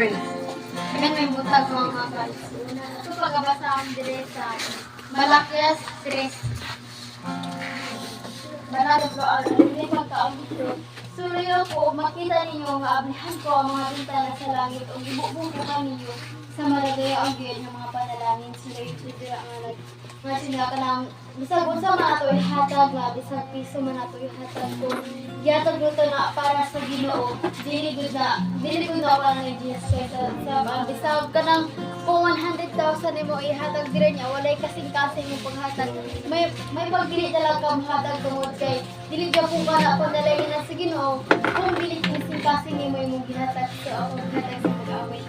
Praise. Amen, may butag mga guys. Ito pagkabasa ang dire sa Malakias 3. Malakias ko ang hindi pagkaabito. Suliyo ko, makita ninyo nga ablihan ko ang mga bintana sa langit o ibubong ko ninyo sa malagaya ang giyan ng mga panalangin. Sila yung sila ang nga sila ka ng bisag unsa man ato ihatag nga bisag piso man ato ihatag ko gihatag luto na para sa Ginoo dili gud na para ni Jesus Christ sa bisag kanang kung 100,000 nimo ihatag dire niya walay kasing-kasing yung paghatag may pagdili na lang ka hatag tungod kay dili gyud kung kana panalangin na sa Ginoo kung dili kasing-kasing nimo imong gihatag sa akong hatag sa pag-away.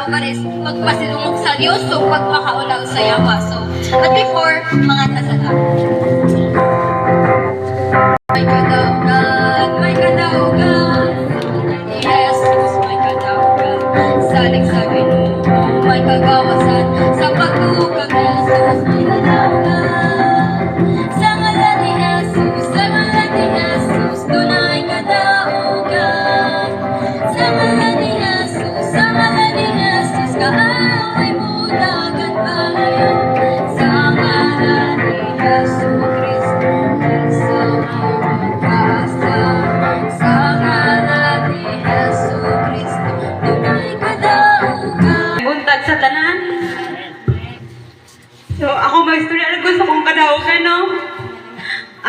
tao ka rin magpasilungog sa Diyos o pagpakaulaw sa yawa. So, but before, mga tasala. May kadaw,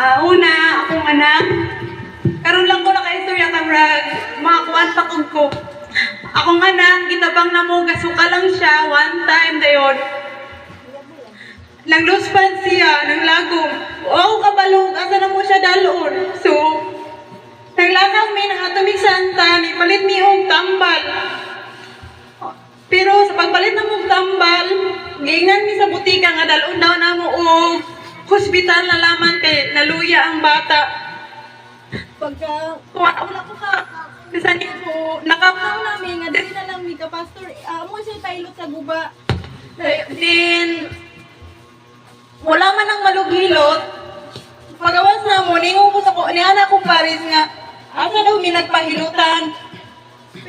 Una, akong anak. Karon lang ko na ka-istorya kamrag, mga kuwan pa ko. Akong anak, gitabang na mo, gasuka lang siya, one time dayon. Nang-lose siya, nang lagom. O, kabalog, asa na mo siya dalon. So, naglakaw mi, nang atumig santa, ni palit mi og tambal. Pero sa pagpalit na mong tambal, giingan mi sa butika nga dalon daw na mo og hospital na laman kay naluya ang bata. Pagka wala ko ka kasi ko nakapaw namin nga dili na lang mi ka pastor. Amo siya pilot sa guba. Then wala man ang malughilot. Pagawas na mo ningon ko sa ko ni anak ko Paris nga asa daw mi nagpahilutan.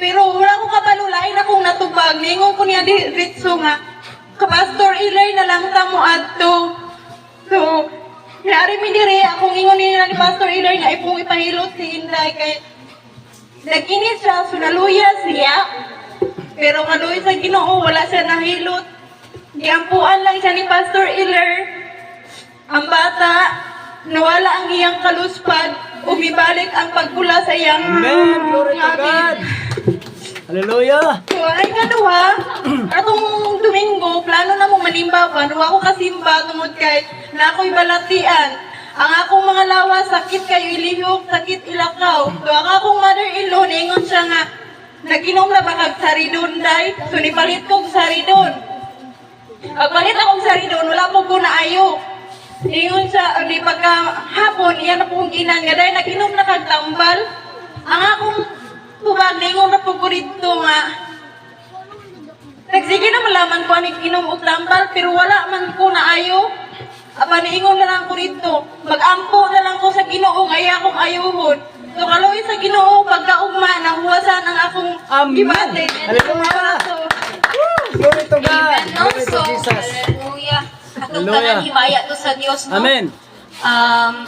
Pero wala ko kapalulain akong natubag. Ningon ko niya diretso nga kapastor ilay na lang ta mo adto. So, yari mi dire akong ingon niya ni Pastor Iloy na ipong ipahilot si Inday kay nag-inis siya, so naluya siya. Pero kaluy sa Ginoo wala siya nahilot. Giampuan lang siya ni Pastor Iloy. Ang bata nawala ang iyang kaluspad, umibalik ang pagpula sa iyang Amen. Glory to God. Hallelujah. So, ay nga duha, atong Domingo, plano na mo manimba pa, nuwa ko kasimba tungod kay na ako'y balatian. Ang akong mga lawas, sakit kayo ilihok, sakit ilakaw. So, ang akong mother-in-law, ningon siya nga, naginom na ba kag saridon, day? So, nipalit kong saridon. Pagpalit akong saridon, wala po ko na ayo. Ningon siya, di pagka hapon, iyan na pong ginan nga, day, naginom na kag tambal. Ang akong tubag, ningon na po ko rito nga, nagsige na malaman ko ang inom og tambal, pero wala man ko na ayo. Aba, niingon na lang ko rito. Mag-ampo na lang ko sa Ginoo, ay akong ayuhon. So, kaluwi sa Ginoo, pagkaugma, nahuwasan ang akong Amen. gibate. Hallelujah. Glory to God. Amen. No? Glory to So, Jesus. hallelujah. Atong Hallelujah. tanan himaya to sa Dios, no? Amen.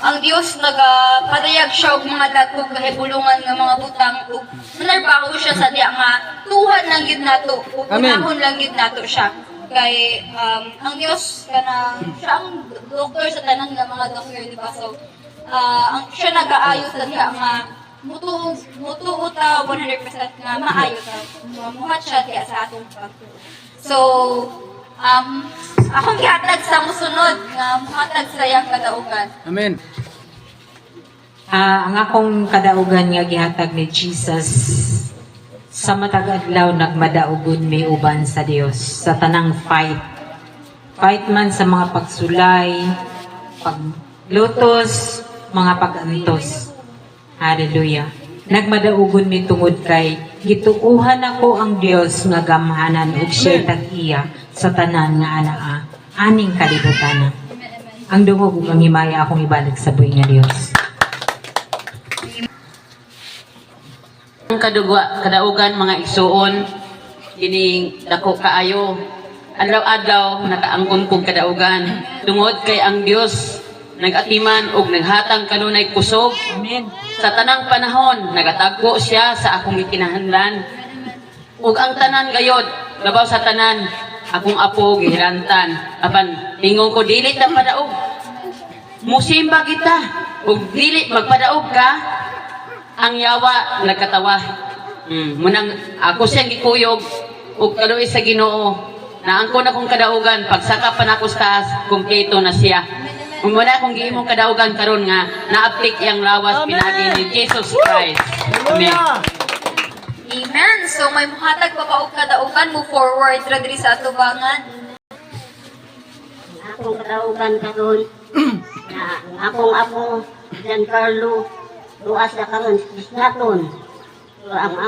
Ang Dios nagapadayag siya og mga datog kahibulungan nga mga butang ug manarbaho siya sa diya nga tuhan lang gid nato ug Amen. unahon lang gid nato siya kay ang Dios kana siya ang doktor sa tanan nga mga doktor, di ba? So ang siya nag-aayo sa diya nga mutuo ta 100% nga maayo ta mamuhat siya diya sa atong pagtuo. So akong gihatag sa musunod nga muhatag sa iyang kadaugan. Amen. Ang akong kadaugan nga gihatag ni Jesus sa matag adlaw nagmadaugon may uban sa Dios sa tanang fight. Fight man sa mga pagsulay, paglutos, mga pagantos. Hallelujah. Nagmadaugon mi tungod kay gituuhan ako ang Dios nga gamhanan ug siya'y tag-iya sa tanan nga anaa aning kalibutan. Ang dungog ug ang himaya akong ibalik sa buhi nga Dios. Ang kadaugan mga igsuon kining dako kaayo adlaw-adlaw nakaangkon kog kadaugan tungod kay ang Dios nagatiman og naghatag kanunay kusog. Amen. Sa tanang panahon nagatagpo siya sa akong gikinahanglan ug ang tanan gayod labaw sa tanan akong apo gihirantan apan ingon ko dili ta padaog musimba kita ug dili magpadaog ka ang yawa nagkatawa. Munang ako siyang gikuyog ug kaluoy sa Ginoo. Naangkon akong kadaugan pagsaka pa nako sa taas, kumpleto na siya. Muna akong giimong kadaugan karon nga naaplik yang lawas Amen. pinagi ni Jesus Christ. Amen. Hallelujah. Amen. So may muhatag pa og kadaugan mo forward ra diri sa atubangan. Akong kataugan karon na ang akong apo Giancarlo luas na karon isnaton. So ang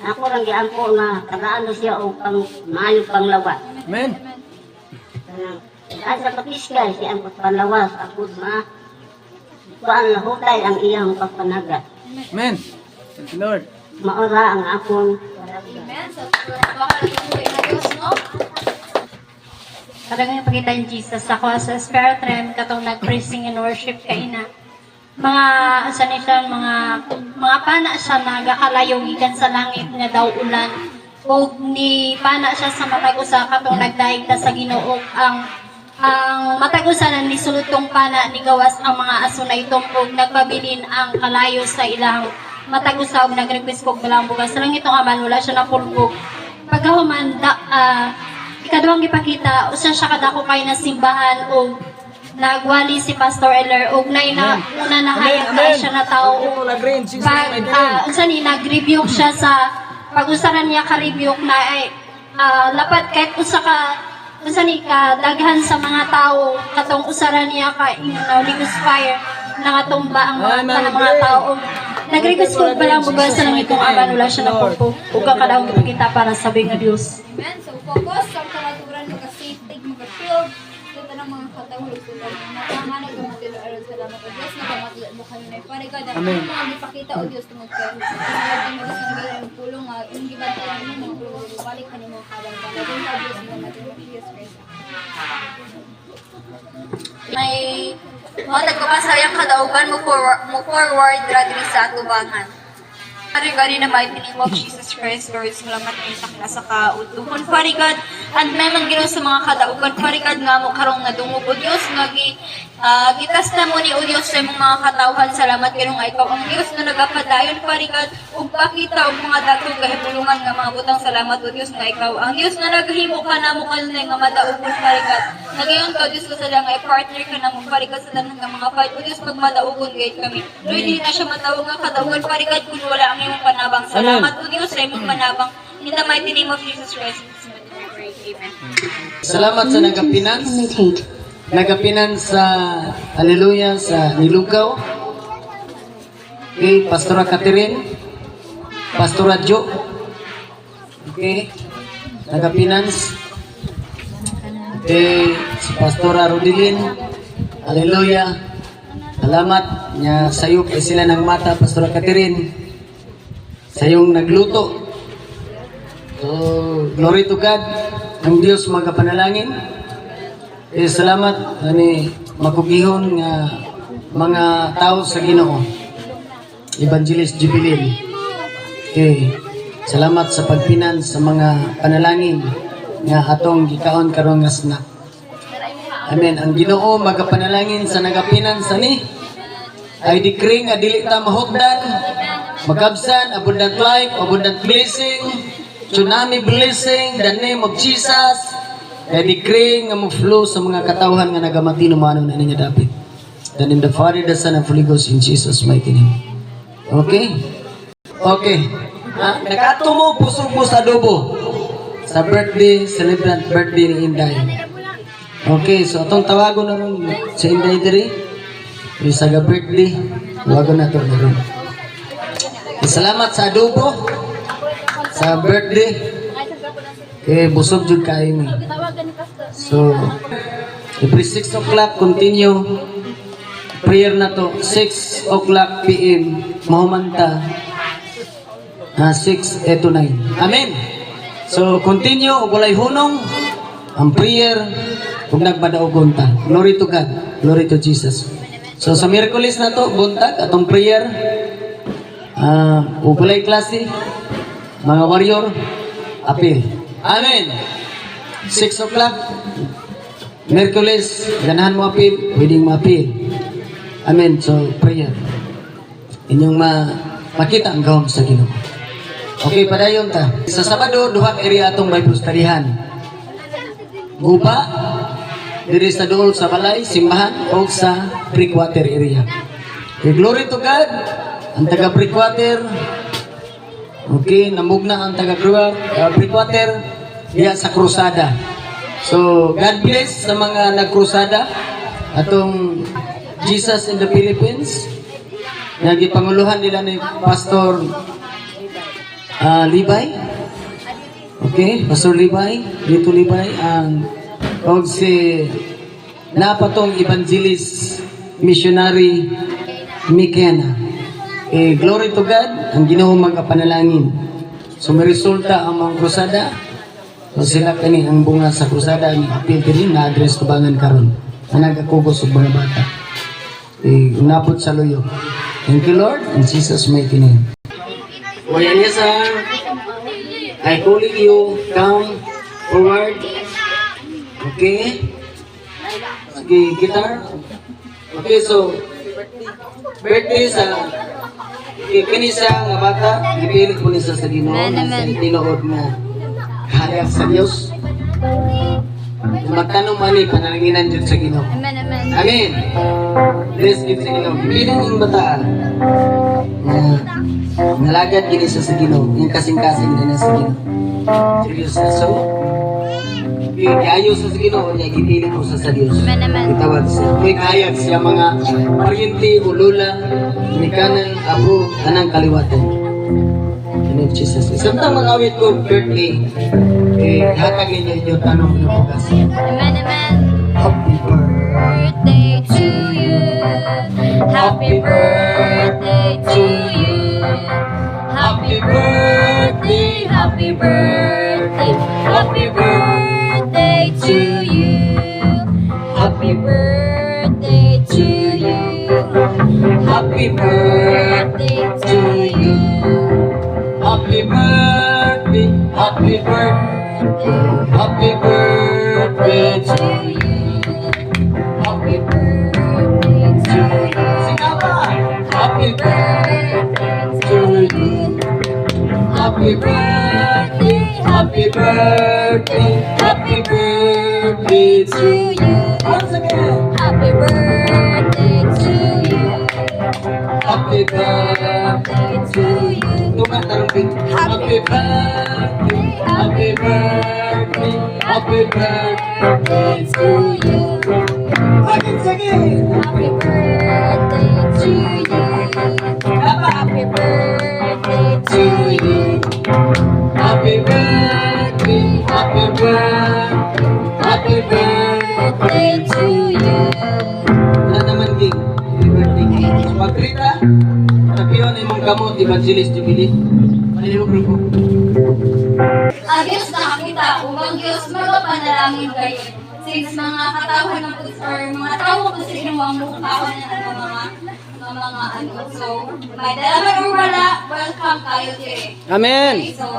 ako lang giampo nga tagaan na siya og pang maayo panglawas. Amen. Asa kapiskay siya ang panlawas ako ma kuan lahutay ang iyang pagpanagat. Amen. Thank you, Lord. Maora ang akong Amen. So bakal buhay na Dios, no? Talaga yung pagkita ni Jesus ako sa spirit realm katong nag-praising and worship kay na mga asanisan mga pana siya nagakalayo gikan sa langit nga daw ulan ug ni pana siya sa matag usa katong nagdaig ta sa Ginoo ang ang matagusanan ni sulutong pana ni gawas ang mga aso na itong og nagpabilin ang kalayo sa ilang matagusaw nag-request kog bilang bugas sa lang itong aman wala siya napulbog pagkahuman ikaduhang gipakita usa siya kadako kay na simbahan og nagwali si Pastor Eller og nay na una na hayag kay siya na tao og pag unsa ni nag-review siya sa pag-usaran niya ka-review na ay lapat kahit usa ka unsa ni ka daghan sa mga tao katong usaran niya ka Ligos Fire nangatumba ang mga tao nag-request ko ba lang bugas sa lang itong aban wala siya napulpo ug ka kadawong ipakita para sa nga Dios. Amen. So, focus sa kalaturan, mag-safety, mag-field, ito ng mga katawag sila. Nakahanag ang matilo aron sa lamat. O Diyos, nakamatila mo kayo na iparigad. Ang mga ipakita o Diyos tungod kayo. Ang mga Diyos na nagawin pulong, yung gibantayan mo, mga pulong, balik ka ni mga kabang. Nagawin ka Diyos mo natin ng Jesus Christ. May mga nagpapasayang kadaugan mo forward dradri sa atubangan. Gani na mighty name of Jesus Christ, Lord, salamat kayo sa kautuhon, Pari God, and may man ginaw sa mga kadaugan, Pari God, nga mo karong nadungog, O Diyos, nga gitas na mo ni O Diyos sa mga katawhan, salamat kayo nga ikaw ang Diyos na nagapadayon, Pari God, ug pakita og mga datog kahipulungan nga mga butang salamat, O Diyos, nga ikaw ang Diyos na naghimo ka na mo kanunay nga madaugon, Pari God, nagayon ka, O Diyos, ko sa lang ay partner ka na mo, Pari God, sa tanan nga mga fight, O Diyos, pag madaugon gayet kami, Lord, hindi na siya matawag nga kadaugan, Pari God, kung wala ang iyong panabang. Salamat po Diyos sa imong panabang. In the mighty name of Jesus Christ. Amen. Salamat sa nagapinan sa hallelujah sa Nilugaw. Okay, Pastora Catherine, Pastora Jo. Okay, nagapinans. Okay, si Pastora Rodilin. Hallelujah. Salamat niya sayo kay sila ng mata, Pastora Catherine. Sa iyong nagluto. So, glory to God. Ang Diyos magapanalangin. Salamat ani makugihon nga mga tao sa Ginoo. Evangelist Jubilin. Okay. Salamat sa pagpinan sa mga panalangin nga atong gikaon karon nga snack. Amen. Ang Ginoo magapanalangin sa nagapinan sa ni. I decree nga dili ta mahugdan. Magabsan, abundant life, abundant blessing, tsunami blessing, the name of Jesus. I decree nga mo-flow sa mga katawhan nga nagamati numano na ninyo dapit. Then in the Father, the Son, and Holy Ghost, in Jesus' mighty name. Okay? Okay. Nakato mo, pusog mo sa adobo. Sa birthday, celebrant birthday ni Inday. Okay, so atong tawagon na rin sa Inday diri. Yung saga birthday, tawagon na ito na rin. Salamat sa adobo sa birthday kay busog jud kay mi. So every 6 o'clock continue prayer na to 6 o'clock PM mahumanta 6 to 9. Amen. So continue ug walay hunong ang prayer ug nagbadaogon ta. Glory to God. Glory to Jesus. So sa Miyerkules na to buntag atong prayer upulay klase, mga warrior, apil. Amen. 6 o'clock, Merkules, ganahan mo apil, pwedeng ma-apil. Amen. So, prayer. Inyong makita ang gawang sa Ginoo. Okay, padayon ta. Sa Sabado, duhang area atong may pustarihan. Guba, diri sa dool sa balay, simbahan, o sa Breakwater area. Okay, glory to God. Ang taga Breakwater, okay, namugna ang taga Breakwater diya sa krusada. So, God bless sa mga nagkrusada atong Jesus in the Philippines. Nagipanguluhan nila ni Pastor Libay. Okay, Pastor Libay, dito Libay ang og si napatong evangelist missionary Mikena. Glory to God, ang Ginoo magapanalangin. So may resulta ang mga krusada. So sila kani ang bunga sa krusada ni apil diri na address tubangan karon. Nagakugos og mga bata. Unapot sa luyo. Thank you Lord, in Jesus mighty name. Wayanesa, I calling you come forward. Okay? guitar. Okay, so birthday sa kanisa nga bata, ipilit po niya sa Ginoo sa tinuod nga hayag sa Dios. Magtanong man ni panalanginan jud sa Ginoo. Amen, amen. Amen. Bless gift sa Ginoo. Ipilit yung bata nalagad gini sa Ginoo, yung kasing-kasing din sa Ginoo. Serious na so. Iayo sa Ginoo niya gipili ko sa Dios. Amen, amen. Itawag siya. May kahayag siya mga paryente, ulula, nikanan, apo, anang kaliwatan. In Jesus. Samtang mag-awit ko birthday, hatag ninyo yung tanong ng bukas. Amen, amen. Happy birthday. Birthday to you. Happy birthday to you. Happy birthday, happy birthday, happy birthday to you. Happy birthday to you. Happy birthday to you. Happy birthday, happy birthday, happy birthday to you. Happy birthday to you. Sing ba? Happy birthday to you. Happy birthday, happy birthday, happy birthday to you. Once again. Happy birthday to you. Happy birthday To you. Tumatalbing. Happy birthday, happy birthday, happy birthday to you. Again. Happy birthday to you. Happy birthday To you. Happy birthday, happy birthday, happy birthday to you. Wala naman ging. Happy birthday. Pagkrita, tapiyon ay mong kamot, Evangelist Jubilee. Maliliw grupo. Ang Diyos nakakita, upang Diyos magapanalangin kayo. Since mga katawan ng or mga tao po sa inyong mukha ko na mga ano. So, may dalaman or wala, welcome kayo dire. Amen. Okay, so,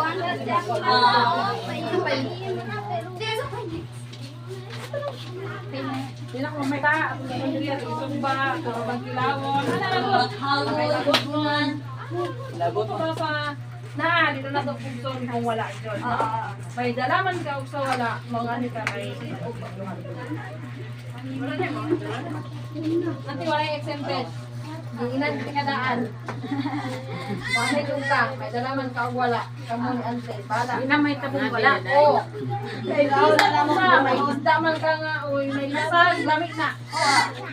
Na, dito na sa puso kung wala dyan. May dalaman ka o sa wala, mga ni ka may Ate, wala yung exempted. Giinan ka kadaan. Wala yung ka, may dalaman ka o wala. Kamu ni Ante, bala. Ina may tabong wala. Oo. May isda man ka nga, uy, may lasag, lamig na.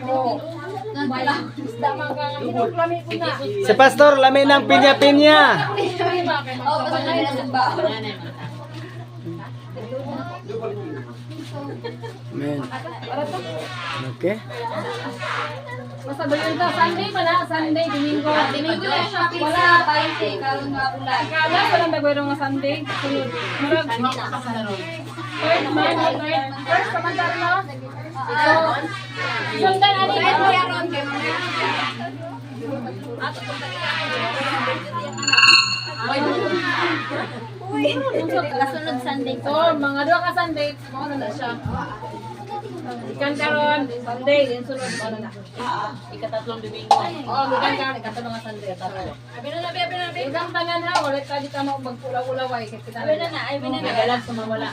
Oo. May isda man ka nga, hinok lamig ko na. Si Pastor, lamin ng pinya-pinya. pasok na nila sa baon. Amen. Okay. Basta ba yun ta? Sunday pa na? Sunday, Domingo. Domingo na siya, wala, 20, karon nga ulan. Kala ko lang nagwero nga Sunday. Sunod. Murag. Third man, first kamandar na. So, sundan ani ko. Yaron kay mga. Kasunod Sunday So, mga duha ka Sunday, mo na siya. Ikan karon, Sunday, yung sunod mo na. Ikatatlong Domingo. Oo, ikan karon, ikatlong nga Sunday. Abi na. Ikan tanan ha, ulit ka di ka mo magpulaw-ulaway. Abi na. Nagalag sa mawala.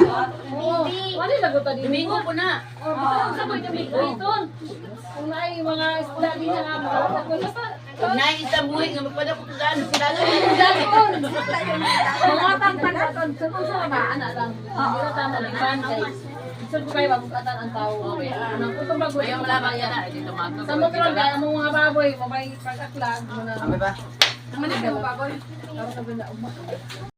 Oo, wala lagot ta Domingo po na. Oo, sa mga Domingo ito. Kung na mga isda din na nga, basta Nay, isang buhay nga magpada po kagano. mga tangtang sa ba anak lang. Dito tama lang Sunday. So ko kayo mabukatan ang tao. Nang kutong bago Ayaw malamang yan na. Dito mato. sa motor ga mo mga baboy, mabay pag-aklag mo na. Kami ba? Ano ka baboy? Para sa benda